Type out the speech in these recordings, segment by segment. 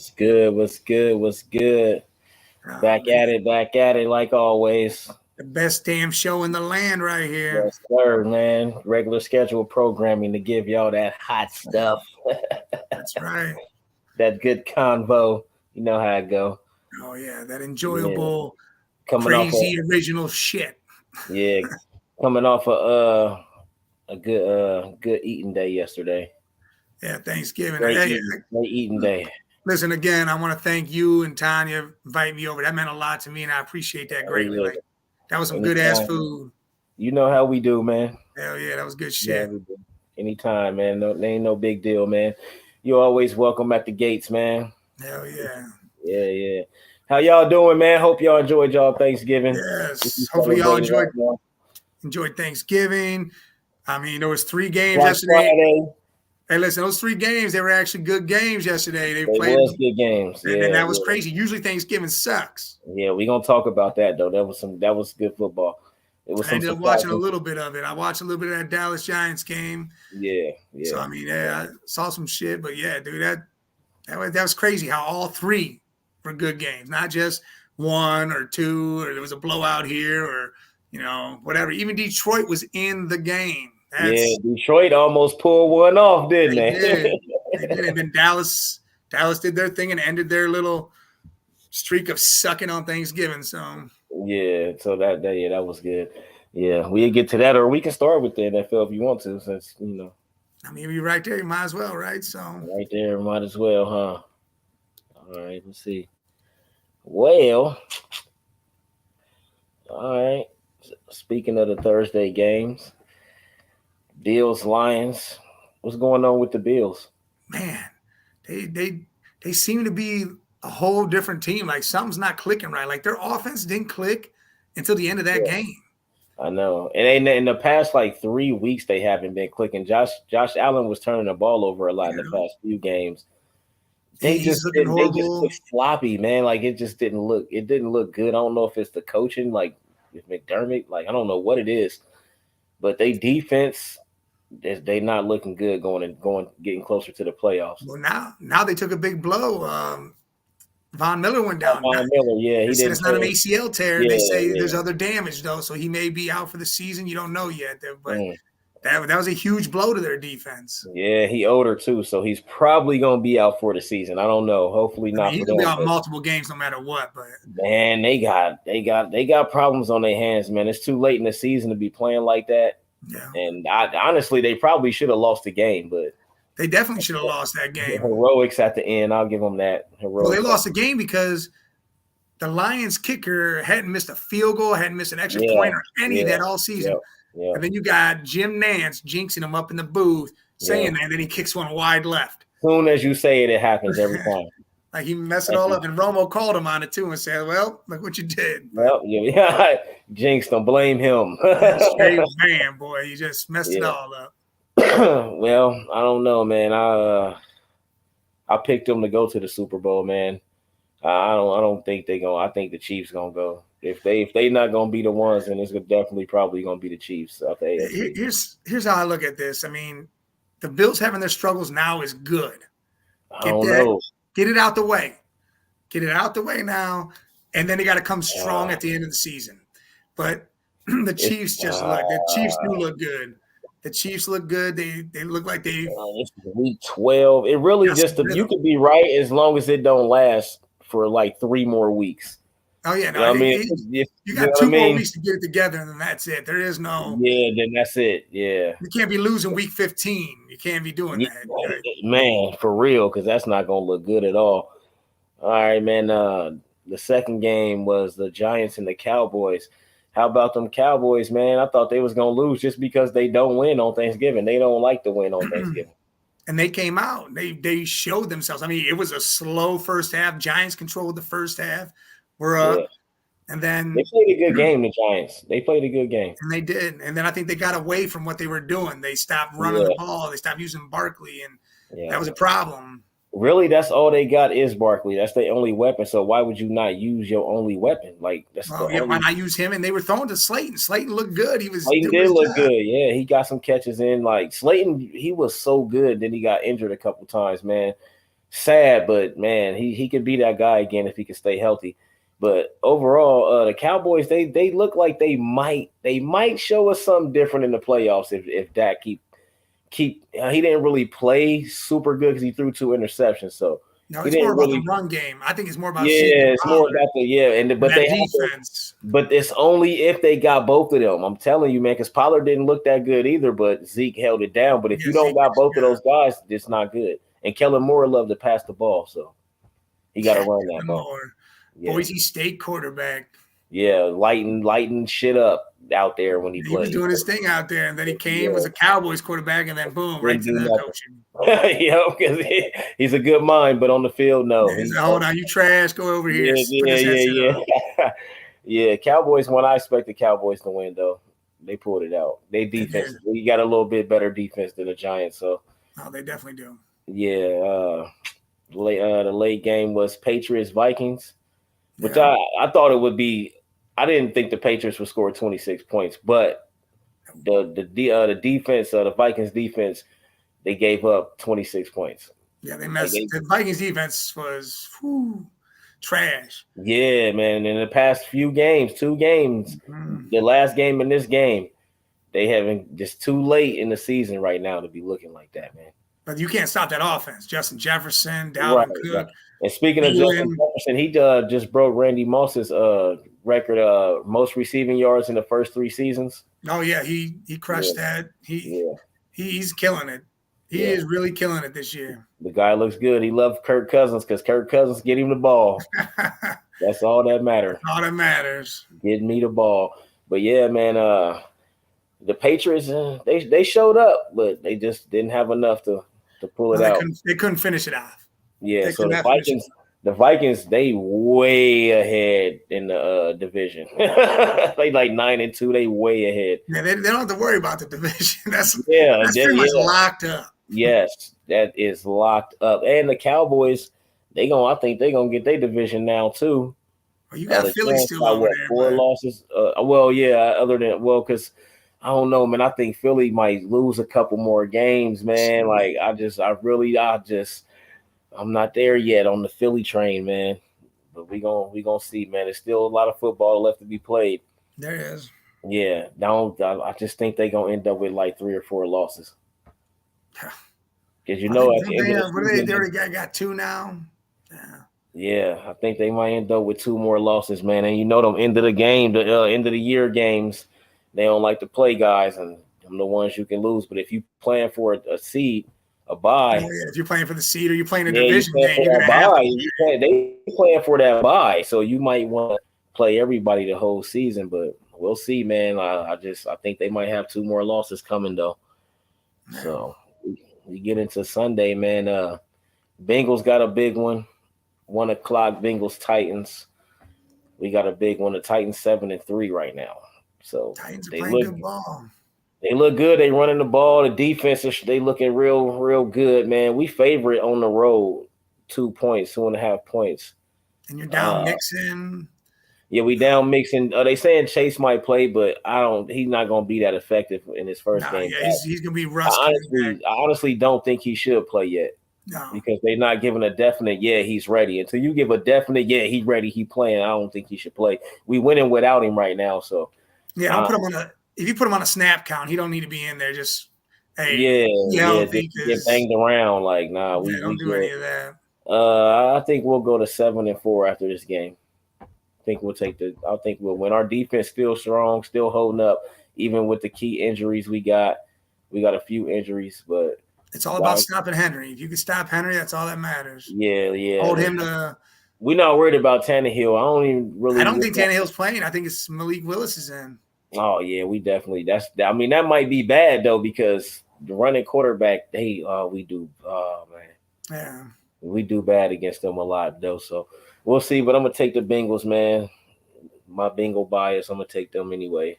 What's good? What's good? What's good? Oh, Back man. at it, back at it, like always. The best damn show in the land right here. Yes, sir, man. Regular scheduled programming to give y'all that hot stuff, That's right. that good convo. You know how it go. Oh, yeah. That Yeah, enjoyable, coming off of crazy, original shit. yeah, coming off of a good eating day yesterday. Yeah, Thanksgiving. Great Hey, eating, great eating day. listen, again, I want to thank you and Tanya inviting me over. That meant a lot to me, and I appreciate that Oh greatly. yeah, Like, that was some good-ass anytime. food. You know how we do, man. Hell yeah, that was good You know how shit. we do. Anytime, man. No, there ain't no big deal, man. You're always welcome at the gates, man. Hell yeah. Yeah, yeah. How y'all doing, man? Hope y'all enjoyed y'all Thanksgiving. If you Yes. Hopefully y'all celebrated enjoyed out there. enjoyed Thanksgiving. I mean, there was 3 games Black yesterday. Friday. Hey, listen, those 3 games, they were actually good games yesterday. They They played, was good games. and Yeah, that was yeah. crazy. Usually Thanksgiving sucks. Yeah, we gonna talk about that though. That was good football. It was I some ended up watching a surprising. little bit of it. I watched a little bit of that Dallas Giants game. Yeah, So yeah. I mean, yeah, I saw some shit, but yeah, dude, that was crazy how all 3 were good games, not just 1 or 2, or there was a blowout here, or whatever. Even Detroit was in the game. Yeah, That's Detroit almost pulled one off, didn't they they? did, they did, and then Dallas did their thing and ended their little streak of sucking on Thanksgiving. So Yeah, so that was good. Yeah, we'll get to that, or we can start with the NFL if you want to, since I mean, you're right there. You might as well, right? So right there, might as well, huh? All right, let's see. Well, all right. Speaking of the Thursday games, Bills Lions. What's going on with the Bills? man, they seem to be a whole different team. Like something's not clicking right. Like their offense didn't click until the end of that Yeah, game. I know. And in the past like 3 weeks, they haven't been clicking. Josh Allen was turning the ball over a lot in You the know, past few games. he's looking They just horrible. look sloppy, man. Like it didn't look good. I don't know if it's the coaching, like with McDermott. Like I don't know what it is, but they defense they not looking good going getting closer to the playoffs. Well, now they took a big blow. Von Miller went down. Von Miller, yeah, They he said didn't it's not an play. ACL tear. Yeah, They say there's yeah. other damage though, so he may be out for the season. You don't know yet, but Mm. that was a huge blow to their defense. Yeah, he older too, so he's probably gonna be out for the season. I don't know. Hopefully I mean, not he's for gonna be them. out But multiple games no matter what. But man, they got problems on their hands, man. It's too late in the season to be playing like that. yeah, And honestly, they probably should have lost the game, but they definitely should have lost that the game. heroics at the end, I'll give them that. Well, they Heroics. lost the game because the Lions kicker hadn't missed a field goal, hadn't missed an extra Yeah, point or any of yeah, that all yeah, season. yeah, And then you got Jim Nance jinxing him up in the booth yeah. saying that, and then he kicks one wide left. Soon as you say it, it happens every time. Like he messed it Like all up. And Romo called him on it too and said, well, look what you did. But well, yeah, Jinx, don't blame him. straight man, boy, you just messed it Yeah. all up. Well, I don't know, man. I picked them to go to the Super Bowl, man. I don't think they gonna. I think the Chiefs gonna go. If they not gonna be the ones, then it's definitely probably gonna be the Chiefs of the AFC. Here's how I look at this. I mean, the Bills having their struggles now is good. I Get don't that, know. get it out the way. Get it out the way now. And then they got to come strong Uh, at the end of the season. But the it's Chiefs the Chiefs do look good. The Chiefs look good. They look like they it's week 12. It really got just some you rhythm. could be right as long as it don't last for like 3 more weeks. Oh yeah, You know no, what I mean? you You know got what I 2 more mean? weeks to get it together, and then that's it. There is no Yeah, then that's it. Yeah. you can't be losing week 15. You can't be doing Yeah, that. Right? man, for real, because that's not gonna look good at all. All right, man. The second game was the Giants and the Cowboys. How about them Cowboys, man? I thought they was gonna lose just because they don't win on Thanksgiving. They don't like to win on Thanksgiving. And they came out. They showed themselves. I mean, it was a slow first half. Giants controlled the first half. We're Yeah, up, and they then played a good game. The Giants. They played a good game. and they did. And then I think they got away from what they were doing. They stopped running the Yeah, ball. They stopped using Barkley, and that yeah. was a problem. Really, that's all they got is Barkley. That's their only weapon. So why would you not use your only weapon? Like that's the Well, yeah, why only. not use him? And they were throwing to Slayton. Slayton looked good. He was Slayton doing did his look job. good. Yeah, he got some catches in. Like Slayton, he was so good. Then he got injured a couple times, man. sad, but man, he could be that guy again if he can stay healthy. But overall, the Cowboys they look like they might show us something different in the playoffs if Dak keep he didn't really play super good because he threw 2 interceptions, so No, he it's more didn't about the really. run game. I think it's more about Zeke and Yeah, it's more Pollard about the and and but that they have to. defense. But it's only if they got both of them. I'm telling you, man, because Pollard didn't look that good either, but Zeke held it down. But if Yeah, you don't Zeke. got both of those guys, it's not good. And Kellen Moore loved to pass the ball, so he got to Yeah, run that Kellen ball. Moore, Yeah, Boise State quarterback. yeah, lighting shit up out there when he He was plays. doing his thing out there, and then he came, was Yeah, a Cowboys quarterback, and then boom, right didn't to do the nothing. coaching. Yeah, because he's a good mind, but on the field, no. He said, "Hold on, you trash. Go over here. Yeah, Put yeah, this headset yeah, on." yeah. Yeah, Cowboys, when I expect the Cowboys to win, though, they pulled it out. They They defense, did. we got a little bit better defense than the Giants. So, Oh, they definitely do. yeah, the late game was Patriots Vikings, which Yeah. I thought it would be. I didn't think the Patriots would score 26 points, but the defense, the Vikings defense, they gave up 26 points. Yeah, they Like messed. The Vikings defense was trash. yeah, man. In the past few games, 2 games, Mm. the last game and this game, they haven't just too late in the season right now to be looking like that, man. But you can't stop that offense. Justin Jefferson, Right, Dalvin right. Cook, And speaking of Justin Thielen. Jefferson, he just broke Randy Moss's record most receiving yards in the first 3 seasons. Oh yeah, he Yeah, crushed that. yeah, He's killing it. He yeah. is really killing it this year. The guy looks good. He loved Kirk Cousins because Kirk Cousins get him the ball. That's That's all that matters. all that matters. Get me the ball. But yeah, man, the Patriots they showed up, but they just didn't have enough to pull No, it out. they couldn't finish it off. Yeah, They so could the not finish it. Vikings, they way ahead in the division. They like 9-2. They way ahead. Yeah, they don't have to worry about the division. That's Yeah, pretty much yeah, locked up. yes, that is locked up. And the Cowboys, I think they gonna get their division now too. Well, you got The Philly Giants still got over what, there, 4 losses? Well, yeah, other than because I don't know, man. I think Philly might lose a couple more games, man. but Like I'm not there yet on the Philly train, man. But we gonna see, man. There's still a lot of football left to be played. there is. Yeah, I just think they're gonna end up with like 3 or 4 losses. Because I think at the end of the what are they season, already got 2 now. Yeah. yeah, I think they might end up with 2 more losses, man. And them end of the game, the end of the year games, they don't like to play guys, and them the ones you can lose. But if you playing for a seed, a Oh, bye, yeah. If you're playing for the seed or you're playing a yeah, you division playing game, for you're that gonna have to bye. play. They playing for that bye, so you might want to play everybody the whole season. But we'll see, man. I think they might have 2 more losses coming though. So we get into Sunday, man. Bengals got a big one. 1 o'clock, Bengals Titans. We got a big one. The Titans 7-3 right now. So Titans are they playing look good ball. good. They running the ball. The defense they looking real good, man. We favorite on the road 2 points, 2.5 points. And you're down Mixon. Yeah, we down mixing. They saying Chase might play, but I don't. He's not going to be that effective in his first No, game yeah, back. he's gonna be rusty. I honestly don't think he should play yet. No. Because they're not giving a definite, yeah, he's ready. Until you give a definite, yeah, he's ready, he playing, I don't think he should play. We winning without him right now, so yeah, I'll put him on if you put him on a snap count, he don't need to be in there. Just yeah, healthy, just get banged around. Like, nah, we don't do good. any of that. I think we'll go to 7-4 after this game. I think we'll win. Our defense still strong, still holding up, even with the key injuries we got. We got a few injuries, but it's all about stopping Henry. If you can stop Henry, that's all that matters. Yeah. Hold him to. We're not worried about Tannehill. I don't think Tannehill's playing. I think it's Malik Willis is in. Oh yeah, we definitely. That might be bad though because the running quarterback, we do. Oh man, yeah, we do bad against them a lot though. So we'll see. But I'm gonna take the Bengals, man. My Bengal bias. I'm gonna take them anyway.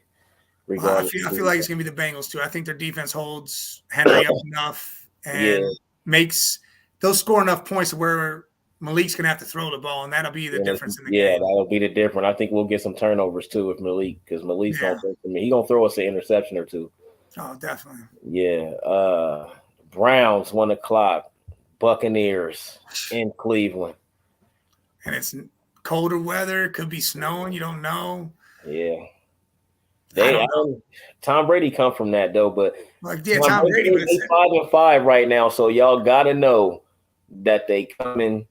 Regardless, I feel like it's gonna be the Bengals too. I think their defense holds Henry up enough and they'll score enough points where Malik's gonna have to throw the ball, and that'll be the difference in the game. Yeah, that'll be the difference. I think we'll get some turnovers too with Malik because Malik's gonna throw us an interception or two. Oh, definitely. Yeah. Browns 1 o'clock. Buccaneers in Cleveland. And it's colder weather. Could be snowing. You don't know. Yeah. I don't know. Tom Brady come from that though, but Like, yeah, Tom Brady, but they 5-5 right now, so y'all gotta know that they coming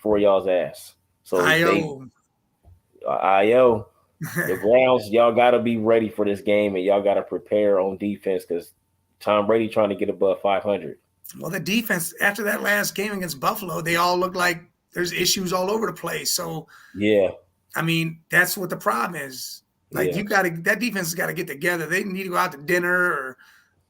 for y'all's ass. So IO. the Browns, y'all gotta be ready for this game, and y'all gotta prepare on defense because Tom Brady trying to get above 500. Well, the defense after that last game against Buffalo, they all look like there's issues all over the place. So yeah, I mean, that's what the problem is. Like that defense has got to get together. They need to go out to dinner, or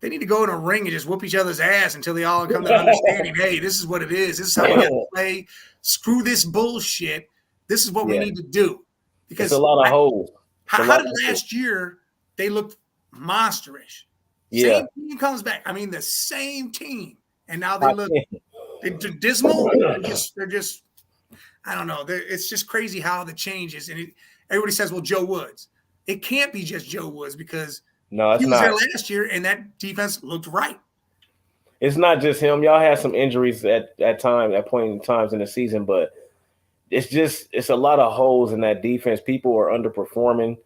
they need to go in a ring and just whoop each other's ass until they all come to understanding. Hey, this is what it is. This is how we got to play. Screw this bullshit. This is what we need to do. Because it's a lot of holes. How did last year they looked monsterish? Yeah. Same team comes back. I mean, the same team, and now they look they're dismal. They're just I don't know. It's just crazy how the changes. And everybody says, well, Joe Woods. It can't be just Joe Woods because he was there last year and that defense looked right. It's not just him. Y'all had some injuries at point in times in the season, but it's a lot of holes in that defense. People are underperforming.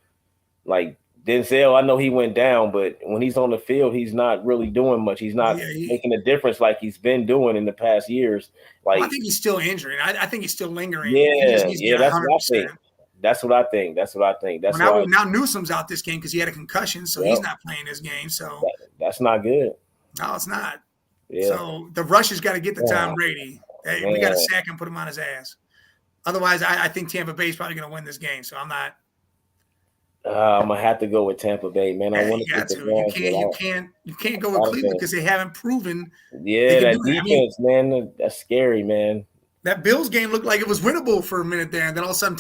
Like Denzel, I know he went down, but when he's on the field, he's not really doing much. He's not making a difference like he's been doing in the past years. Like I think he's still injuring. I think he's still lingering. Yeah, that's what I think. That's what I think. Now Newsom's out this game because he had a concussion, so he's not playing this game. So that's not good. No, it's not. Yeah. So the rush has got to get to Tom Brady. Hey, we got to sack him, put him on his ass. Otherwise, I think Tampa Bay is probably going to win this game. So I'm not. I'm gonna have to go with Tampa Bay, man. I want to get the Browns. You can't go with Cleveland because they haven't proven. Yeah, that defense, man, that's scary, man. That Bills game looked like it was winnable for a minute there, and then all of a sudden,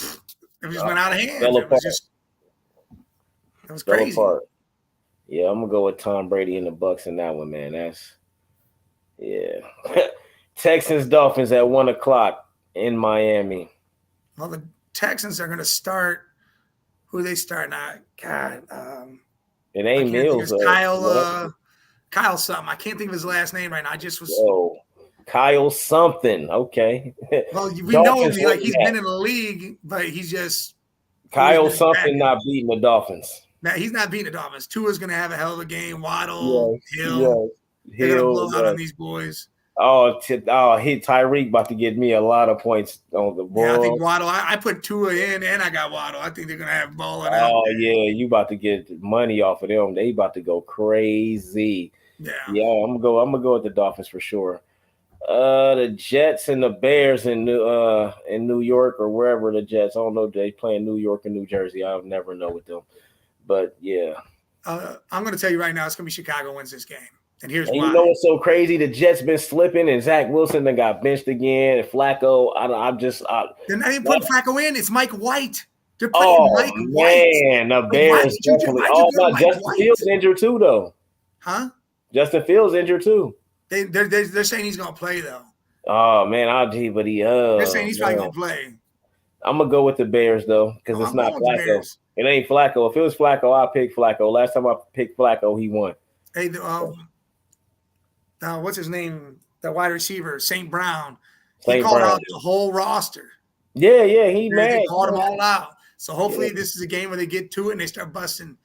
it just went out of hand. It was crazy. Yeah, I'm gonna go with Tom Brady and the Bucs in that one, man. Texans Dolphins at 1:00 in Miami. Well, the Texans are going to start. Who are they starting at? God, it ain't Mills. Kyle something. I can't think of his last name right now. I just was. Kyle something. Okay. Well, we know him. Like he's been in the league, but he's just. Kyle something not beating the Dolphins. Now he's not beating the Dolphins. Tua's going to have a hell of a game. Waddle, Hill. They're going to blow out on these boys. Tyreek about to get me a lot of points on the board. Yeah, I think Waddle. I put Tua in, and I got Waddle. I think they're gonna have balling out. Oh yeah, you about to get money off of them. They about to go crazy. Yeah. I'm gonna go with the Dolphins for sure. The Jets and the Bears in New York or wherever the Jets. I don't know if they play in New York or New Jersey. I'll never know with them. But yeah. I'm gonna tell you right now, it's gonna be Chicago wins this game. And here's why. You know what's so crazy? The Jets been slipping, and Zach Wilson then got benched again. And Flacco, they're not even putting Flacco in. It's Mike White. They're playing Mike White. Man, the Bears definitely. Justin Fields injured too, though. Huh? Justin Fields injured too. They're saying he's gonna play though. Oh man, they're saying he's probably gonna play. I'm gonna go with the Bears though, because it's not Flacco. It ain't Flacco. If it was Flacco, I'll pick Flacco. Last time I picked Flacco, he won. Hey, what's his name? The wide receiver, St. Brown. He called out the whole roster. Yeah, he mad. He called them all out. So hopefully this is a game where they get to it and they start busting.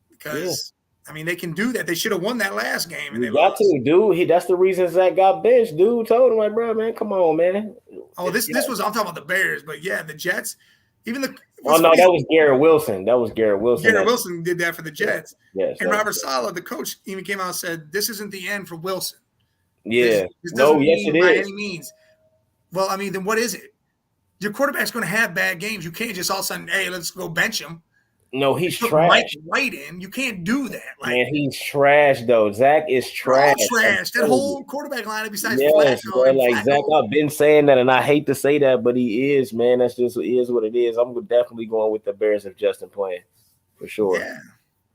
Because I mean, they can do that. They should have won that last game. And they got to, dude. That's the reason Zach got benched. Dude told him, like, bro, man, come on, man. Oh, this was I'm talking about the Bears, but yeah, the Jets. Even the. Oh no, that was Garrett Wilson. Garrett Wilson did that for the Jets. Yes, and Robert Saleh, the coach, even came out and said, "This isn't the end for Wilson." Yeah. This doesn't mean it is by any means. Well, I mean, then what is it? Your quarterback's going to have bad games. You can't just all of a sudden, hey, let's go bench him. No, he's trash. Mike White in. You can't do that. Man, he's trash though. Zach is trash. Trash. That whole quarterback lineup besides Flacco. Like Zach, I've been saying that, and I hate to say that, but he is, man. That's just is what it is. I'm definitely going with the Bears if Justin playing for sure. Yeah.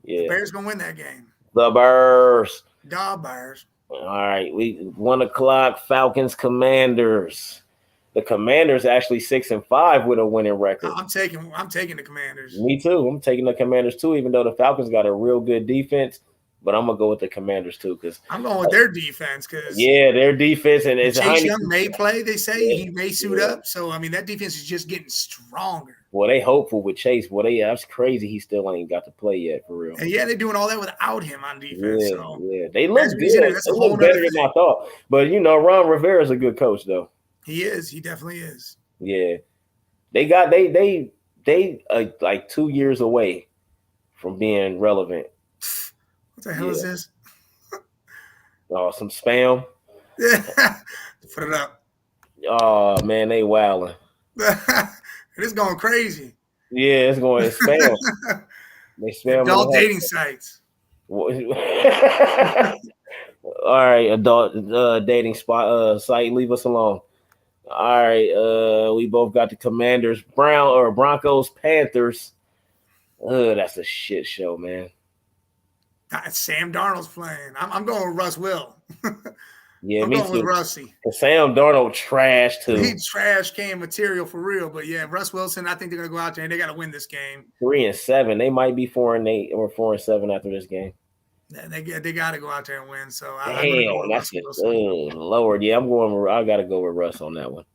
The Bears gonna win that game. The Bears. All right, 1:00 Falcons Commanders. The Commanders actually 6-5 with a winning record. I'm taking the Commanders. Me too. I'm taking the Commanders too, even though the Falcons got a real good defense. but I'm gonna go with the Commanders too because I'm going with their defense because their defense and it's Chase Young Heineken. may play. They say Yeah, he may suit up. So I mean, that defense is just getting stronger. Well, they hopeful with Chase. Well, that's crazy. He still ain't got to play yet for real. And yeah, they're doing all that without him on defense. Yeah, So They look imagine good. he's in there. That's They a whole look nother better thing. than I thought. But Ron Rivera's a good coach though. He is. He definitely is. Yeah, they like 2 years away from being relevant. What the hell is this? Oh, some spam. Put it up. Oh man, they wilding. It is going crazy. Yeah, it's spam. They spam adult dating sites. All right, adult dating site. Leave us alone. All right, we both got the Commanders, Broncos, Panthers. That's a shit show, man. Sam Darnold's playing. I'm going with Russ Will. Yeah, I'm me going too. with Russie. And Sam Darnold trash too. He trash can material for real. But yeah, Russ Wilson, I think they're gonna go out there and they gotta win this game. 3-7. They might be 4-8 or 4-7 after this game. Yeah, they gotta go out there and win. So I'm gonna go with that's Lord. Yeah, I gotta go with Russ on that one.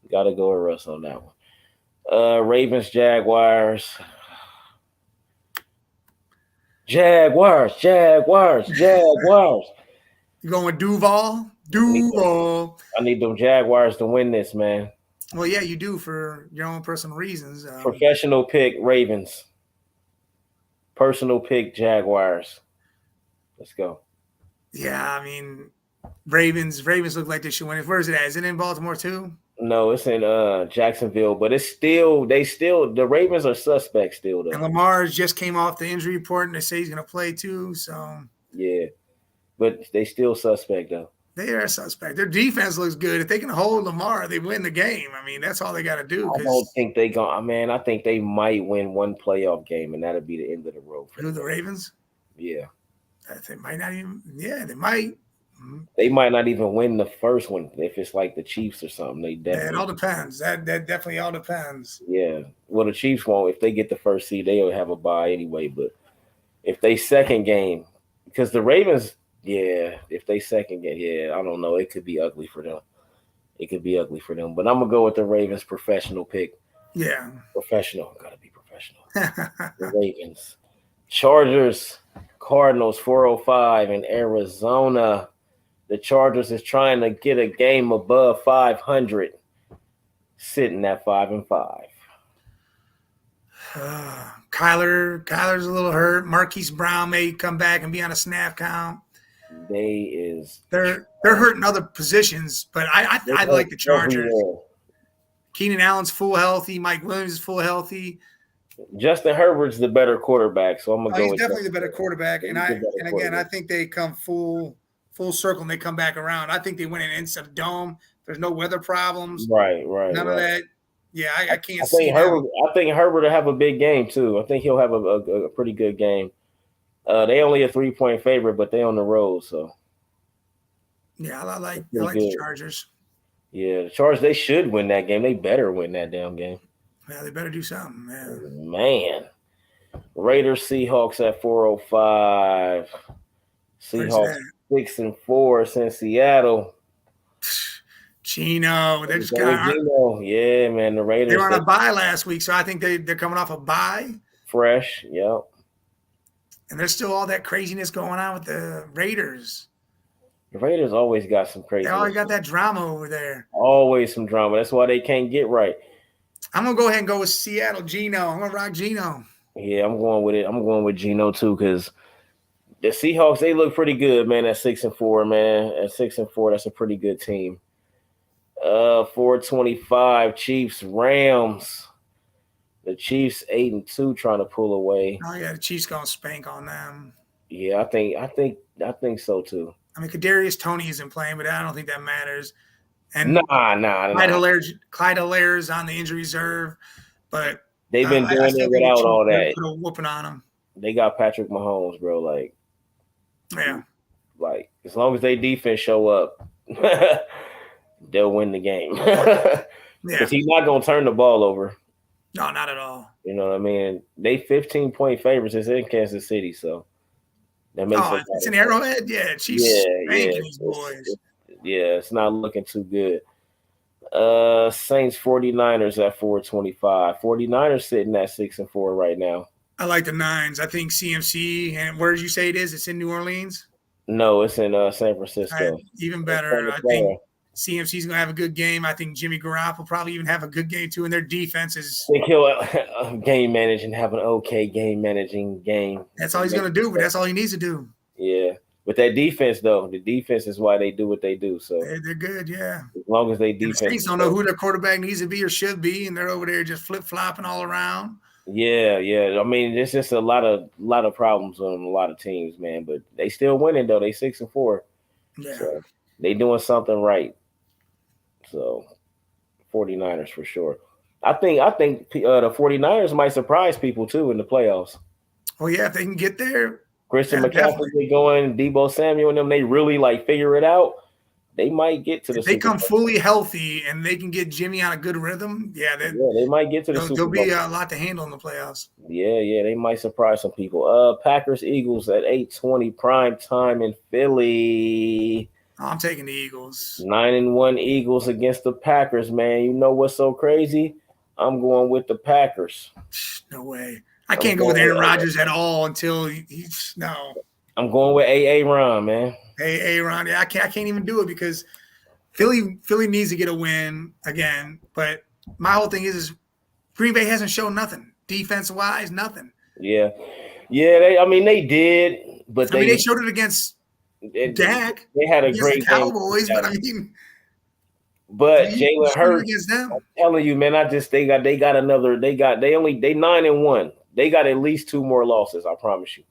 Gotta go with Russ on that one. Ravens, Jaguars. Jaguars. You going with Duval? I need them Jaguars to win this, man. Well, yeah, you do for your own personal reasons. Professional pick, Ravens. Personal pick, Jaguars. Let's go. Yeah, I mean, Ravens look like they should win it. Where is it at? Is it in Baltimore too? No, it's in Jacksonville, but the Ravens are suspects still though. And Lamar just came off the injury report and they say he's gonna play too. So yeah. But they still suspect though. They are suspect. Their defense looks good. If they can hold Lamar, they win the game. I mean, that's all they got to do. I don't think they going. Man, I think they might win one playoff game, and that'll be the end of the road. For the Ravens? Yeah. They might not even. Yeah, they might. They might not even win the first one if it's like the Chiefs or something. They definitely. Yeah, it all depends. That definitely all depends. Yeah. Well, the Chiefs won't. If they get the first seed, they'll have a bye anyway. But if they second game, because the Ravens. Yeah, if they second game, I don't know. It could be ugly for them. But I'm gonna go with the Ravens professional pick. Yeah, professional. Gotta be professional. The Ravens, Chargers, Cardinals, 405 in Arizona. The Chargers is trying to get a game above 500, sitting at 5-5. Kyler's a little hurt. Marquise Brown may come back and be on a snap count. They're hurting other positions, but I like the Chargers. Keenan Allen's full healthy. Mike Williams is full healthy. Justin Herbert's the better quarterback, so I'm gonna go. He's definitely the better quarterback, again, I think they come full circle and they come back around. I think they win it inside the dome. There's no weather problems. Right. None of that. Yeah, I can't see. I think Herbert will have a big game too. I think he'll have a pretty good game. They only a 3-point favorite, but they on the road, so. Yeah, I like the Chargers. Yeah, the Chargers, they should win that game. They better win that damn game. Yeah, they better do something, man. Man. Raiders, Seahawks at 405. Seahawks 6-4 since Seattle. Gino, they just got Gino. Yeah, man. The Raiders. They were on a bye last week, so I think they're coming off a bye. Fresh, yep. And there's still all that craziness going on with the Raiders. The Raiders always got some crazy. They always got that drama over there. Always some drama. That's why they can't get right. I'm gonna go ahead and go with Seattle. Gino. I'm gonna rock Gino. Yeah, I'm going with it. I'm going with Gino too, because the Seahawks, they look pretty good, man. At 6-4, man. At 6-4, that's a pretty good team. 425 Chiefs, Rams. The Chiefs 8-2 trying to pull away. Oh yeah, the Chiefs gonna spank on them. Yeah, I think so too. I mean, Kadarius Toney isn't playing, but I don't think that matters. And nah. Clyde Hilaire's on the injury reserve, but they've been doing it without all that. Put a whooping on them. They got Patrick Mahomes, bro. Like, yeah, like as long as they defense show up, they'll win the game. Because he's not gonna turn the ball over. No, not at all. You know what I mean? They 15-point favorites. It's in Kansas City, so That makes a lot It's of an sense. Arrowhead. Yeah, she's Yeah, yeah, spanking these boys. it's not looking too good. Saints 49ers at 425. 49ers sitting at 6-4 right now. I like the Nines. I think CMC. And where did you say it is? It's in New Orleans. No, it's in San Francisco. Even They're better. playing the I think player. CMC's gonna have a good game. I think Jimmy Garoppolo will probably even have a good game too. And their defense I is think he'll game manage and have an okay game managing game. that's all he's gonna do, but that's all he needs to do. Yeah. With that defense, though, the defense is why they do what they do. So They're good, yeah. as long as they And the defense, Saints don't know who their quarterback needs to be or should be, and they're over there just flip flopping all around. yeah. I mean, there's just a lot of problems on a lot of teams, man. But they still winning though. They 6-4. Yeah. So they doing something right. So 49ers for sure. I think the 49ers might surprise people too in the playoffs. Oh yeah, if they can get there, Christian McCaffrey definitely. going, Debo Samuel and them, they really like figure it out. They might get to the If they Super come Bowl. fully healthy and they can get Jimmy on a good rhythm, They might get to the Super there'll Bowl. be a lot to handle in the playoffs. Yeah, they might surprise some people. Packers Eagles at 8:20 prime time in Philly. I'm taking the Eagles. 9-1 Eagles against the Packers, man. You know what's so crazy? I'm going with the Packers. No way. I can't go with Aaron Rodgers at all until he's no. I'm going with Ron, man. Ron. Yeah, I can't even do it because Philly needs to get a win again. But my whole thing is Green Bay hasn't shown nothing defense wise, nothing. Yeah. They did, but they showed it against Dak. They had a great Cowboys, game. but I mean, but Jalen Hurts against them. I'm telling you, man, they got 9-1. They got at least 2 more losses, I promise you.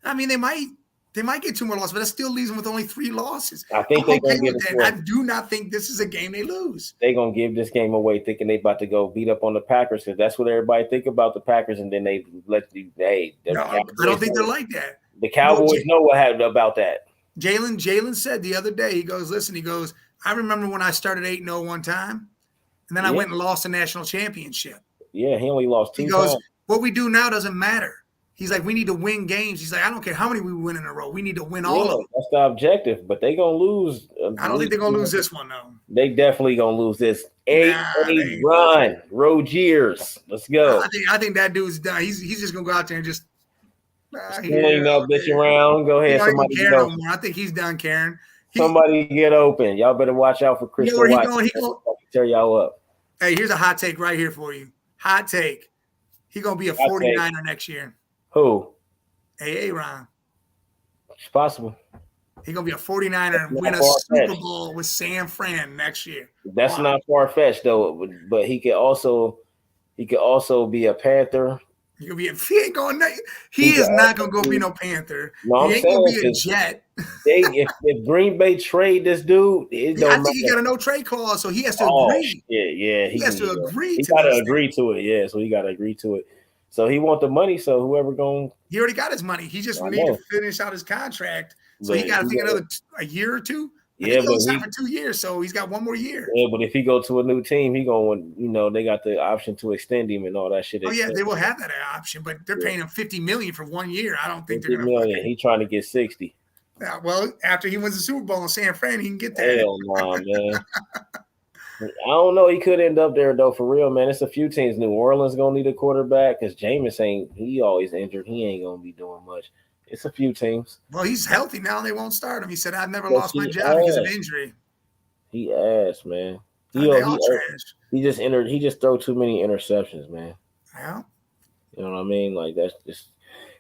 I mean, they might get 2 more losses, but that still leaves them with only 3 losses. I think they're going to get that. I do not think this is a game they lose. They're going to give this game away thinking they about to go beat up on the Packers because that's what everybody think about the Packers, and then they let the I don't think they're like that. The Cowboys know what happened about that. Jalen said the other day, he goes, I remember when I started 8-0 one time, and then I went and lost a national championship. Yeah, he only lost 2 times. He goes, what we do now doesn't matter. He's like, we need to win games. He's like, I don't care how many we win in a row. We need to win all of them. That's the objective, but they're going to lose. I don't think they're going to lose this one, though. They definitely going to lose this. 8-8 run. Rogiers. Let's go. I think that dude's done. He's just going to go out there and just clean up, bitch around. Go ahead. Somebody care no more. I think he's done caring. Somebody get open. Y'all better watch out for Christian Watson. He going tear y'all up. Hey, here's a hot take right here for you. Hot take. He's going to be a 49er next year. Who? Ron. It's possible. He's going to be a 49er and win a Super Bowl with San Fran next year. That's not far-fetched, though. But he could also be a Panther. He ain't going. He is not going to go be no Panther. No, he ain't going to be a Jet. if Green Bay trade this dude, I think he got a no trade clause, so he has to agree. Yeah, he has to agree. He got to agree to it. Yeah, so he got to agree to it. So he want the money. So whoever going, he already got his money. He just need to finish out his contract. So he got to think another a year or two. But he signed for 2 years, so he's got 1 more year. Yeah, but if he go to a new team, he going. They got the option to extend him and all that shit. Oh yeah, they will have that option, but they're paying him $50 million for 1 year. I don't think they're going to. He trying to get 60. Yeah, well, after he wins the Super Bowl in San Fran, he can get that. Hell no, man. I don't know. He could end up there though, for real, man. It's a few teams. New Orleans gonna need a quarterback because Jameis ain't. He always injured. He ain't gonna be doing much. It's a few teams. Well, he's healthy now. They won't start him. He said, "I've never lost my job because of injury." He ass, man. He just entered. He just throw too many interceptions, man. Yeah. You know what I mean? Like that's just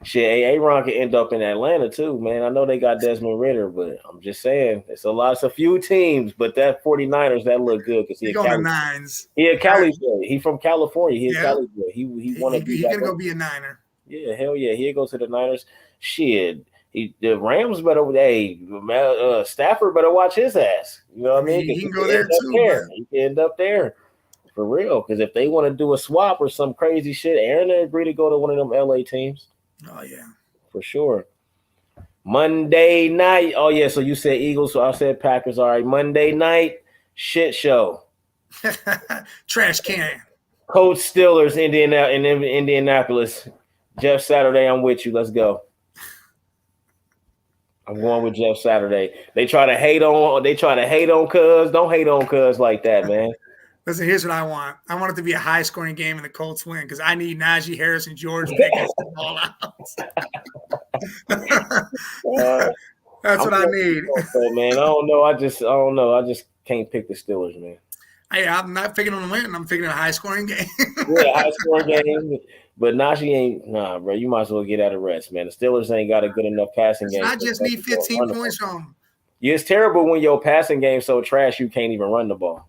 shit. Aaron could end up in Atlanta too, man. I know they got Desmond Ritter, but I'm just saying it's a few teams, but that 49ers that look good because he going to Nines. He a Cali boy. He from California. He a Cali boy. He want to be. He's gonna go be a Niner. Yeah, hell yeah. He'll go to the Niners. Shit. The Rams better. Stafford better watch his ass. You know what I mean? He can go there too. He can end up there. For real, because if they want to do a swap or some crazy shit, Aaron will agree to go to one of them LA teams. Oh, yeah. For sure. Monday night. Oh, yeah, so you said Eagles, so I said Packers. All right, Monday night, shit show. Trash can. Colts Steelers, Indianapolis. Jeff Saturday, I'm with you. Let's go. I'm going with Jeff Saturday. They try to hate on Cuz. Don't hate on Cuz like that, man. Listen, here's what I want. I want it to be a high scoring game and the Colts win because I need Najee Harris and George Pickens to ball out. That's I'm what I need. man. I don't know. I don't know. I just can't pick the Steelers, man. Hey, I'm not picking them to win. I'm picking a high scoring game. Yeah, high scoring game. But Najee ain't bro. You might as well get out of rest, man. The Steelers ain't got a good enough passing game. I just need 15 points from them. Yeah, it's terrible when your passing game's so trash you can't even run the ball.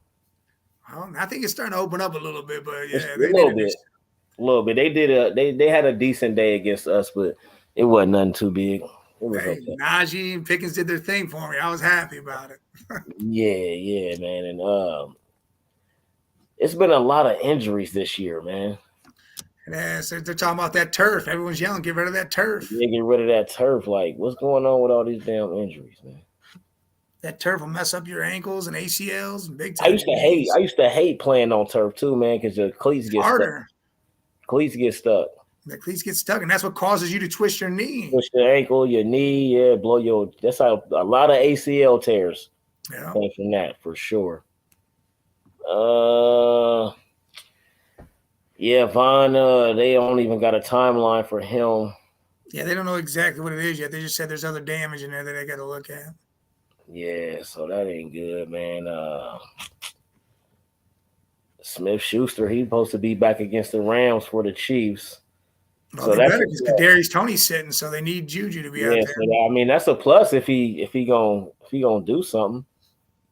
Well, I think it's starting to open up a little bit, but yeah, a little bit. They had a decent day against us, but it wasn't nothing too big. It was okay. Najee and Pickens did their thing for me. I was happy about it. yeah, man, and it's been a lot of injuries this year, man. Yeah, so they're talking about that turf. Everyone's yelling, "Get rid of that turf." Yeah, get rid of that turf. Like, what's going on with all these damn injuries, man? That turf will mess up your ankles and ACLs and big time. I used to hate playing on turf too, man, because the cleats get harder. Stuck. Cleats get stuck. The cleats get stuck, and that's what causes you to twist your knee. Twist your ankle, your knee, yeah, blow your. That's how a lot of ACL tears. Yeah, came from that for sure. Yeah, Von. They don't even got a timeline for him. Yeah, they don't know exactly what it is yet. They just said there's other damage in there that they got to look at. Yeah, so that ain't good, man. Smith-Schuster, he's supposed to be back against the Rams for the Chiefs. Well, so that's because Kadarius Toney's sitting, so they need Juju to be out there. So I mean, that's a plus if he gonna do something.